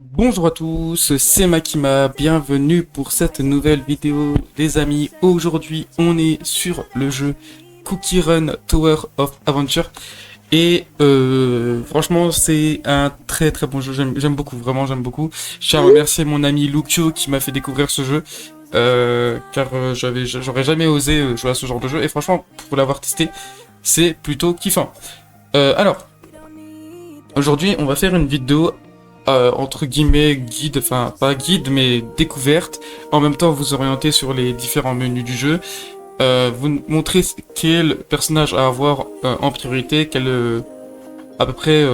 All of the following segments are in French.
Bonjour à tous, c'est Makima, bienvenue pour cette nouvelle vidéo les amis. Aujourd'hui on est sur le jeu Cookie Run Tower of Adventure et franchement c'est un très bon jeu, j'aime beaucoup, vraiment j'aime beaucoup. Je tiens à remercier mon ami Lucio qui m'a fait découvrir ce jeu car j'aurais jamais osé jouer à ce genre de jeu et franchement pour l'avoir testé c'est plutôt kiffant. Alors aujourd'hui on va faire une vidéo entre guillemets guide, enfin pas guide mais découverte, en même temps vous orienter sur les différents menus du jeu, vous montrer quel personnage à avoir en priorité, quel à peu près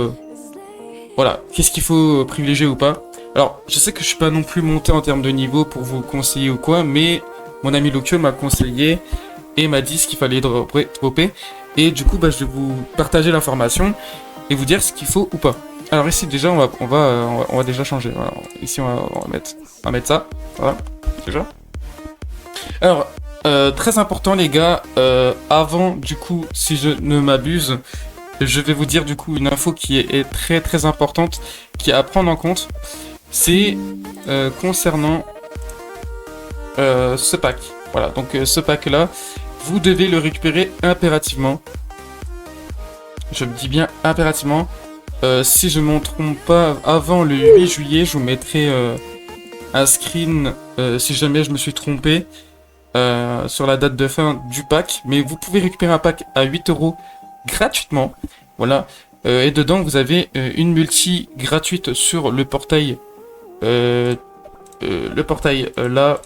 voilà, qu'est-ce qu'il faut privilégier ou pas. Alors je sais que je suis pas non plus monté en termes de niveau pour vous conseiller ou quoi, mais mon ami Lokyo m'a conseillé et m'a dit ce qu'il fallait dropper, et du coup bah, je vais vous partager l'information et vous dire ce qu'il faut ou pas. Alors ici déjà on va déjà changer. Voilà. Ici on va mettre ça. Voilà. Déjà. Alors très important les gars, avant du coup si je ne m'abuse, je vais vous dire du coup une info qui est très importante, qui est à prendre en compte. C'est concernant ce pack. Voilà, donc ce pack là, vous devez le récupérer impérativement. Je me dis bien impérativement. Si je ne m'en trompe pas, avant le 8 juillet, je vous mettrai un screen si jamais je me suis trompé sur la date de fin du pack. Mais vous pouvez récupérer un pack à 8 € gratuitement. Voilà. Et dedans, vous avez une multi gratuite sur le portail. Là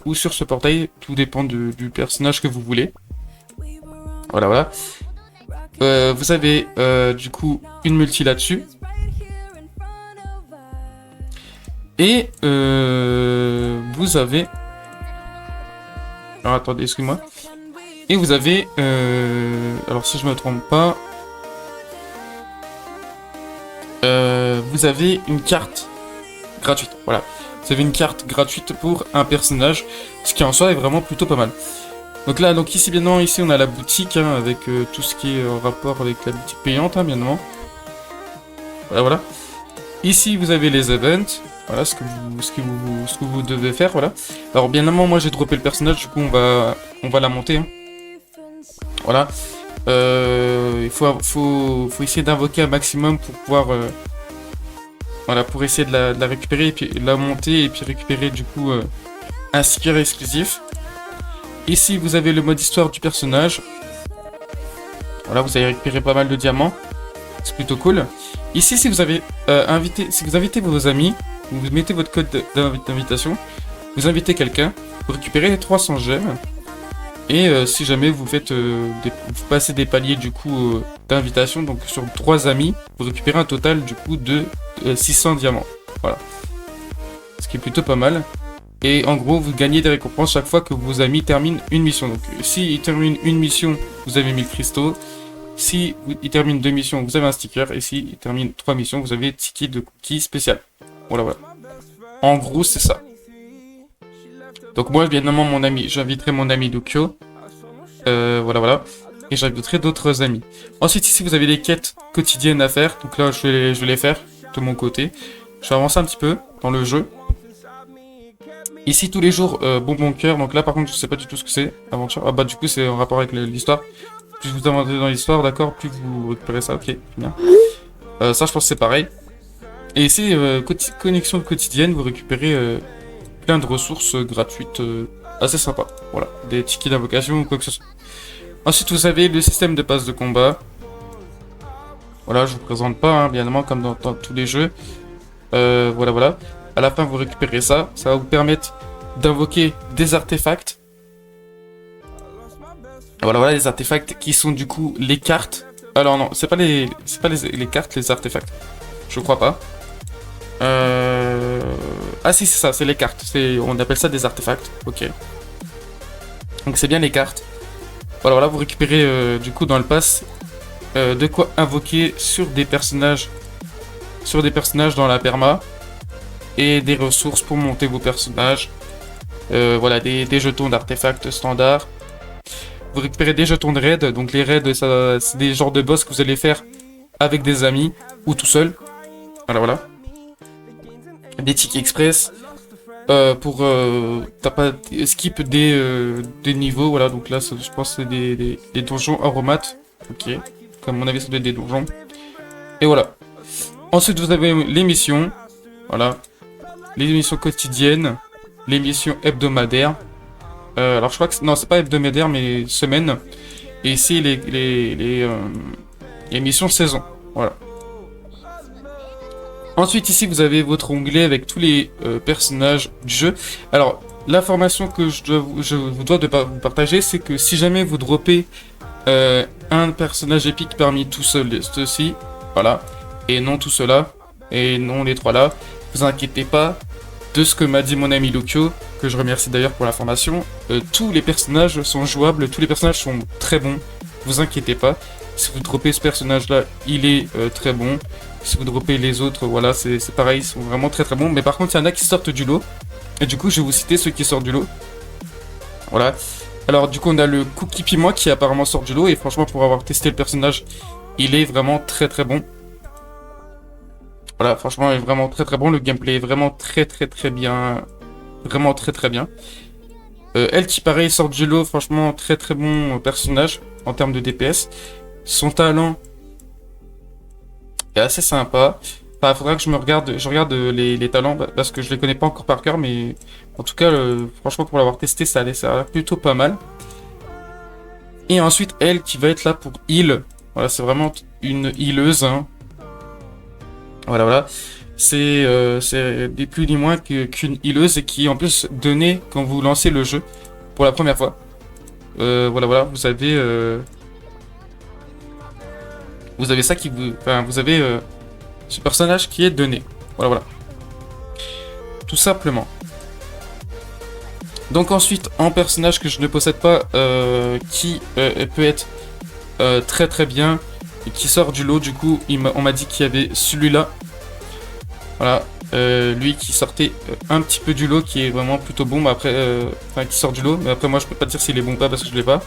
ou sur ce portail. Tout dépend du personnage que vous voulez. Voilà. Vous avez du coup une multi là-dessus. Et vous avez... Alors attendez, excusez-moi. Et vous avez... Alors si je me trompe pas... vous avez une carte gratuite. Voilà. Vous avez une carte gratuite pour un personnage. Ce qui en soi est vraiment plutôt pas mal. Donc là, donc ici, bien évidemment, ici on a la boutique hein, avec tout ce qui est en rapport avec la boutique payante, hein, bien évidemment. Voilà. Ici, vous avez les events. Voilà ce que vous devez faire, voilà. Alors bien évidemment, moi j'ai droppé le personnage, du coup on va la monter. Hein. Voilà. Il faut essayer d'invoquer un maximum pour pouvoir voilà, pour essayer de la récupérer et puis la monter et puis récupérer du coup un sticker exclusif. Ici vous avez le mode histoire du personnage. Voilà, vous avez récupéré pas mal de diamants. C'est plutôt cool. Ici si vous avez invité vos amis, vous mettez votre code d'invitation, vous invitez quelqu'un, vous récupérez les 300 gemmes, et si jamais vous faites vous passez des paliers du coup d'invitation, donc sur 3 amis, vous récupérez un total du coup de 600 diamants. Voilà. Ce qui est plutôt pas mal. Et en gros, vous gagnez des récompenses chaque fois que vos amis terminent une mission. Donc si ils terminent une mission, vous avez 1000 cristaux. Si ils terminent 2 missions, vous avez un sticker. Et si ils terminent 3 missions, vous avez ticket de cookies spécial. Voilà. En gros, c'est ça. Donc moi, bien évidemment, j'inviterai mon ami Lucio. Voilà. Et j'inviterai d'autres amis. Ensuite, ici, vous avez des quêtes quotidiennes à faire. Donc là, je vais les faire de mon côté. Je vais avancer un petit peu dans le jeu. Ici, tous les jours, bonbon cœur. Donc là, par contre, je sais pas du tout ce que c'est. Aventure. Ah bah, du coup, c'est en rapport avec l'histoire. Plus vous avancez dans l'histoire, d'accord, plus vous récupérez ça. Ok, bien. Ça, je pense que c'est pareil. Et ici, connexion quotidienne, vous récupérez plein de ressources gratuites assez sympa. Voilà, des tickets d'invocation ou quoi que ce soit. Ensuite, vous avez le système de passe de combat. Voilà, je vous présente pas, hein, bien évidemment, comme dans tous les jeux. Voilà. À la fin, vous récupérez ça. Ça va vous permettre d'invoquer des artefacts. Voilà, les artefacts qui sont du coup les cartes. Alors non, c'est pas les cartes, les artefacts. Je crois pas. Ah si, c'est ça, c'est les cartes. On appelle ça des artefacts. Ok. Donc c'est bien les cartes. Voilà, vous récupérez du coup dans le pass de quoi invoquer sur des personnages dans la perma. Et des ressources pour monter vos personnages. Voilà, des jetons d'artefacts standards. Vous récupérez des jetons de raid. Donc les raids, c'est des genres de boss que vous allez faire avec des amis ou tout seul. Voilà. des tickets express, pour t'as pas skip des niveaux, voilà, donc là je pense que c'est des donjons aromates, ok, comme mon avis ça doit être des donjons, et voilà. Ensuite vous avez les missions, voilà, les missions quotidiennes, les missions hebdomadaires, alors je crois que non c'est pas hebdomadaire mais semaine, et ici les missions saison, voilà. Ensuite ici vous avez votre onglet avec tous les personnages du jeu. Alors l'information que je vous dois de vous partager, c'est que si jamais vous droppez un personnage épique parmi tous ceux-ci, voilà, et non tout cela, et non les trois là, vous inquiétez pas de ce que m'a dit mon ami Lucio, que je remercie d'ailleurs pour l'information. Tous les personnages sont jouables, tous les personnages sont très bons, vous inquiétez pas. Si vous droppez ce personnage là, il est très bon. Si vous droppez les autres, voilà, c'est pareil, ils sont vraiment très très bons. Mais par contre, il y en a qui sortent du lot. Et du coup, je vais vous citer ceux qui sortent du lot. Voilà. Alors, du coup, on a le Cookie Piment qui apparemment sort du lot. Et franchement, pour avoir testé le personnage, il est vraiment très très bon. Voilà, franchement, il est vraiment très très bon. Le gameplay est vraiment très très très bien. Vraiment très très bien. Elle qui, pareil, sort du lot. Franchement, très très bon personnage en termes de DPS. Son talent est assez sympa. Enfin, faudra que je regarde les talents parce que je les connais pas encore par cœur, mais en tout cas, franchement, pour l'avoir testé, ça a l'air plutôt pas mal. Et ensuite, elle qui va être là pour heal. Voilà, c'est vraiment une healeuse. Hein. Voilà, voilà. C'est ni plus ni moins qu'une healeuse et qui est en plus donnée quand vous lancez le jeu pour la première fois. Voilà, voilà, vous avez ça qui vous... Enfin, vous avez ce personnage qui est donné. Voilà, voilà. Tout simplement. Donc ensuite, un personnage que je ne possède pas, qui peut être très très bien, et qui sort du lot, du coup, on m'a dit qu'il y avait celui-là. Voilà. Lui qui sortait un petit peu du lot, qui est vraiment plutôt bon, mais après... Enfin, qui sort du lot, mais après moi je peux pas dire s'il est bon ou pas parce que je l'ai pas.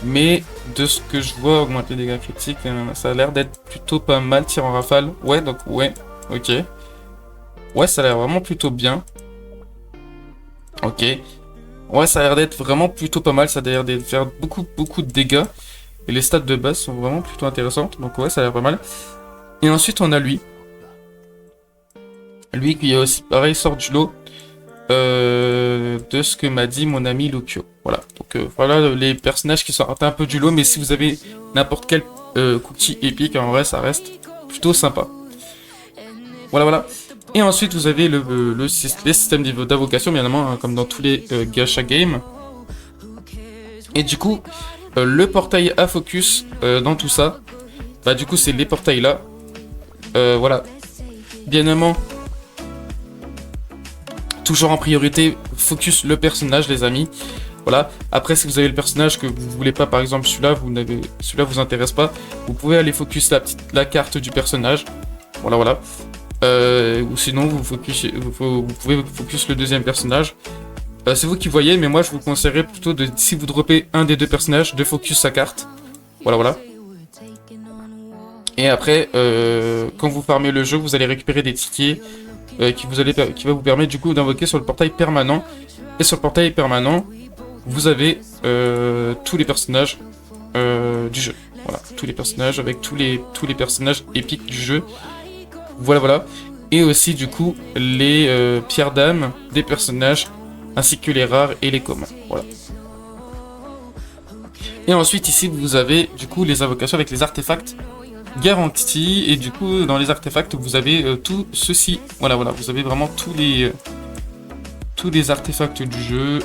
Mais de ce que je vois, augmenter les dégâts critiques, ça a l'air d'être plutôt pas mal, tir en rafale. Ouais, donc ouais, ok. Ouais, ça a l'air vraiment plutôt bien. Ok. Ouais, ça a l'air d'être vraiment plutôt pas mal, ça a l'air de faire beaucoup de dégâts. Et les stats de base sont vraiment plutôt intéressantes, donc ouais, ça a l'air pas mal. Et ensuite, on a lui. Lui qui est aussi, pareil, sort du lot. De ce que m'a dit mon ami Lucio. Voilà, donc voilà les personnages qui sortent un peu du lot, mais si vous avez n'importe quel cookie épique, en vrai ça reste plutôt sympa. Voilà, voilà. Et ensuite vous avez les systèmes d'invocation, bien évidemment, hein, comme dans tous les gacha games. Et du coup, le portail à focus dans tout ça, bah du coup c'est les portails là. Voilà, bien évidemment. Toujours en priorité, focus le personnage, les amis. Voilà. Après, si vous avez le personnage que vous voulez pas, par exemple celui-là vous intéresse pas, vous pouvez aller focus la carte du personnage. Voilà, voilà. Ou sinon, vous pouvez focus le deuxième personnage. C'est vous qui voyez, mais moi je vous conseillerais plutôt de, si vous droppez un des deux personnages, de focus sa carte. Voilà, voilà. Et après, quand vous farmez le jeu, vous allez récupérer des tickets. Qui va vous permettre du coup d'invoquer sur le portail permanent. Et sur le portail permanent, vous avez tous les personnages du jeu. Voilà, tous les personnages avec tous les personnages épiques du jeu. Voilà, voilà. Et aussi du coup les pierres d'âme des personnages, ainsi que les rares et les communs. Voilà. Et ensuite ici vous avez du coup les invocations avec les artefacts garantie, et du coup dans les artefacts vous avez tout ceci. Voilà, voilà, vous avez vraiment tous les artefacts du jeu,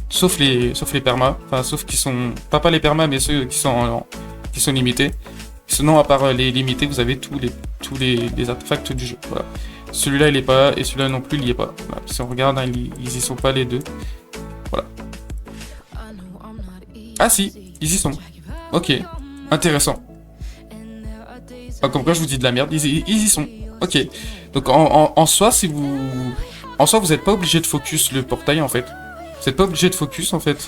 sauf les permas, enfin sauf qui sont pas les permas, mais ceux qui sont limités. Sinon, à part les limités, vous avez tous les artefacts du jeu. Voilà. Celui-là il est pas, et celui-là non plus il y est pas. Voilà. Si on regarde, hein, ils y sont pas les deux. Voilà. Ah si, ils y sont. Ok, intéressant. Ah, comme quoi je vous dis de la merde, ils y sont. Ok. Donc en soi, vous n'êtes pas obligé de focus le portail en fait. Vous n'êtes pas obligé de focus en fait.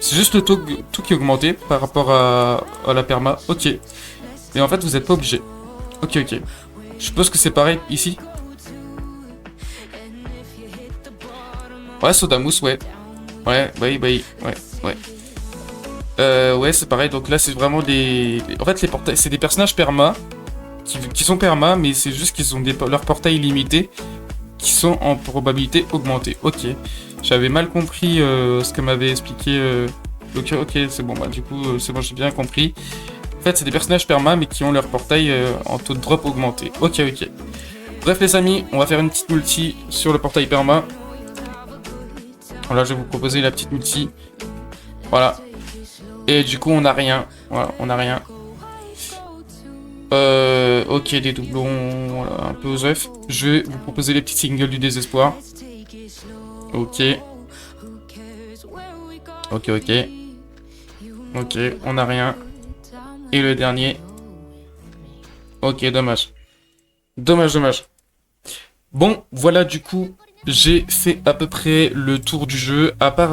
C'est juste le tout qui est augmenté par rapport à la perma. Ok. Mais en fait, vous n'êtes pas obligé. Ok, ok. Je suppose que c'est pareil ici. Ouais, Sodamous, ouais. Ouais, ouais, ouais, ouais, ouais. Ouais, c'est pareil, donc là, c'est vraiment des... En fait, les portails, c'est des personnages perma, qui sont perma, mais c'est juste qu'ils ont leurs portails limités, qui sont en probabilité augmentée. Ok. J'avais mal compris ce que m'avait expliqué... Ok, ok, c'est bon, bah du coup, c'est bon, j'ai bien compris. En fait, c'est des personnages perma, mais qui ont leur portail en taux de drop augmenté. Ok, ok. Bref, les amis, on va faire une petite multi sur le portail perma. Voilà, je vais vous proposer la petite multi. Voilà. Et du coup, on n'a rien. Voilà, on n'a rien. Ok, des doublons, voilà, un peu aux œufs. Je vais vous proposer les petits singles du désespoir. Ok. Ok, ok. Ok, on n'a rien. Et le dernier. Ok, dommage. Dommage, dommage. Bon, voilà, du coup, j'ai fait à peu près le tour du jeu. À part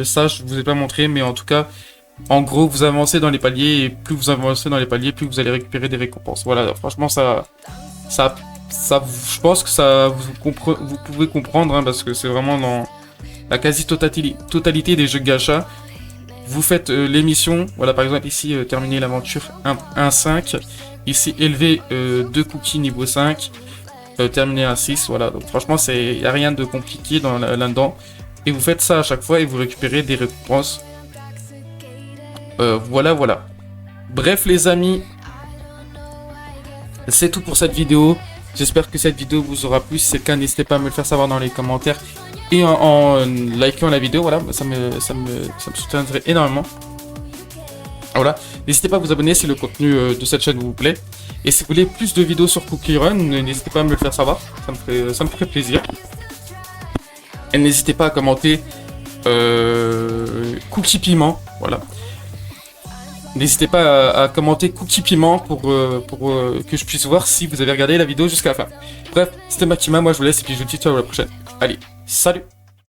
ça, je vous ai pas montré, mais en tout cas, en gros, vous avancez dans les paliers et plus vous avancez dans les paliers, plus vous allez récupérer des récompenses. Voilà, franchement, je pense que ça, vous pouvez comprendre, hein, parce que c'est vraiment dans la quasi-totalité des jeux gacha. Vous faites l'émission, voilà, par exemple ici, terminer l'aventure 1.5, ici élever 2 cookies niveau 5, terminer à 6, voilà. Donc franchement, il n'y a rien de compliqué là-dedans. Et vous faites ça à chaque fois et vous récupérez des récompenses. Voilà, voilà. Bref, les amis, c'est tout pour cette vidéo. J'espère que cette vidéo vous aura plu. Si c'est le cas, n'hésitez pas à me le faire savoir dans les commentaires. Et en likant la vidéo, voilà, ça me soutiendrait énormément. Voilà, n'hésitez pas à vous abonner si le contenu de cette chaîne vous plaît. Et si vous voulez plus de vidéos sur Cookie Run, n'hésitez pas à me le faire savoir, ça me ferait plaisir. Et n'hésitez pas à commenter Cookie Piment, voilà. N'hésitez pas à commenter Cookie Piment pour que je puisse voir si vous avez regardé la vidéo jusqu'à la fin. Bref, c'était Makima, moi je vous laisse et puis je vous dis ciao à la prochaine. Allez, salut!